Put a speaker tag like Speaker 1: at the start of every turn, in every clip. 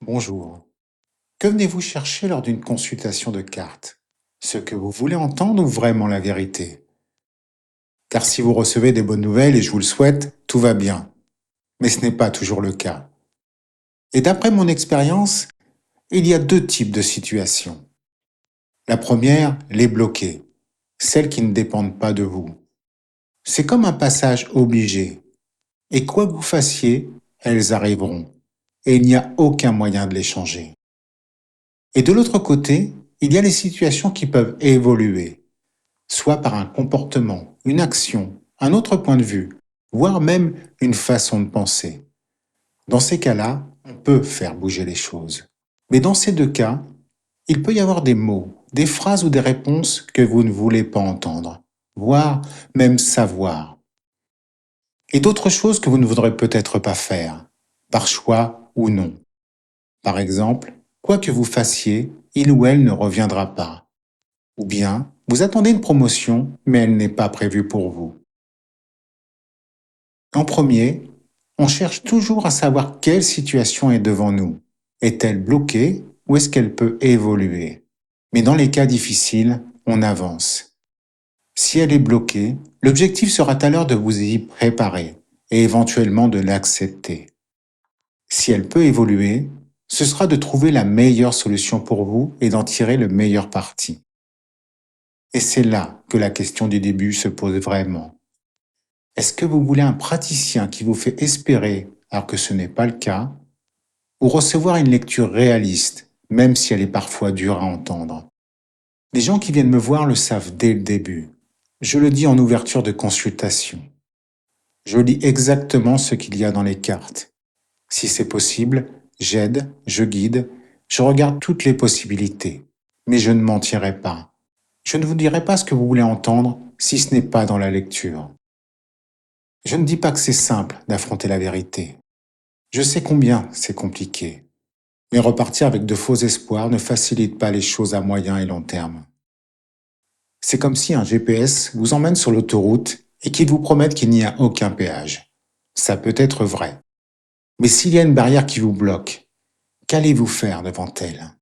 Speaker 1: Bonjour. Que venez-vous chercher lors d'une consultation de cartes? Ce que vous voulez entendre ou vraiment la vérité? Car si vous recevez des bonnes nouvelles, et je vous le souhaite, tout va bien. Mais ce n'est pas toujours le cas. Et d'après mon expérience, il y a deux types de situations. La première, les bloquées, celles qui ne dépendent pas de vous. C'est comme un passage obligé. Et quoi que vous fassiez, elles arriveront. Et il n'y a aucun moyen de les changer. Et de l'autre côté, il y a les situations qui peuvent évoluer, soit par un comportement, une action, un autre point de vue, voire même une façon de penser. Dans ces cas-là, on peut faire bouger les choses. Mais dans ces deux cas, il peut y avoir des mots, des phrases ou des réponses que vous ne voulez pas entendre, voire même savoir. Et d'autres choses que vous ne voudrez peut-être pas faire, par choix ou non. Par exemple, quoi que vous fassiez, il ou elle ne reviendra pas. Ou bien, vous attendez une promotion, mais elle n'est pas prévue pour vous. En premier, on cherche toujours à savoir quelle situation est devant nous. Est-elle bloquée ou est-ce qu'elle peut évoluer? Mais dans les cas difficiles, on avance. Si elle est bloquée, l'objectif sera alors de vous y préparer et éventuellement de l'accepter. Si elle peut évoluer, ce sera de trouver la meilleure solution pour vous et d'en tirer le meilleur parti. Et c'est là que la question du début se pose vraiment. Est-ce que vous voulez un praticien qui vous fait espérer alors que ce n'est pas le cas, ou recevoir une lecture réaliste, même si elle est parfois dure à entendre? Les gens qui viennent me voir le savent dès le début. Je le dis en ouverture de consultation. Je lis exactement ce qu'il y a dans les cartes. Si c'est possible, j'aide, je guide, je regarde toutes les possibilités. Mais je ne mentirai pas. Je ne vous dirai pas ce que vous voulez entendre si ce n'est pas dans la lecture. Je ne dis pas que c'est simple d'affronter la vérité. Je sais combien c'est compliqué. Mais repartir avec de faux espoirs ne facilite pas les choses à moyen et long terme. C'est comme si un GPS vous emmène sur l'autoroute et qu'il vous promette qu'il n'y a aucun péage. Ça peut être vrai. Mais s'il y a une barrière qui vous bloque, qu'allez-vous faire devant elle?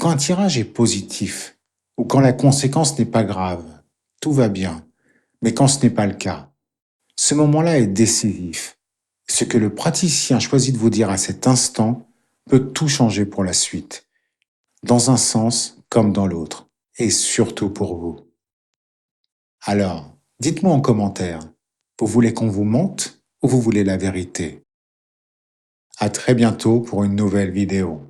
Speaker 1: Quand un tirage est positif, ou quand la conséquence n'est pas grave, tout va bien. Mais quand ce n'est pas le cas, ce moment-là est décisif. Ce que le praticien choisit de vous dire à cet instant peut tout changer pour la suite, dans un sens comme dans l'autre, et surtout pour vous. Alors, dites-moi en commentaire, vous voulez qu'on vous mente ou vous voulez la vérité? À très bientôt pour une nouvelle vidéo.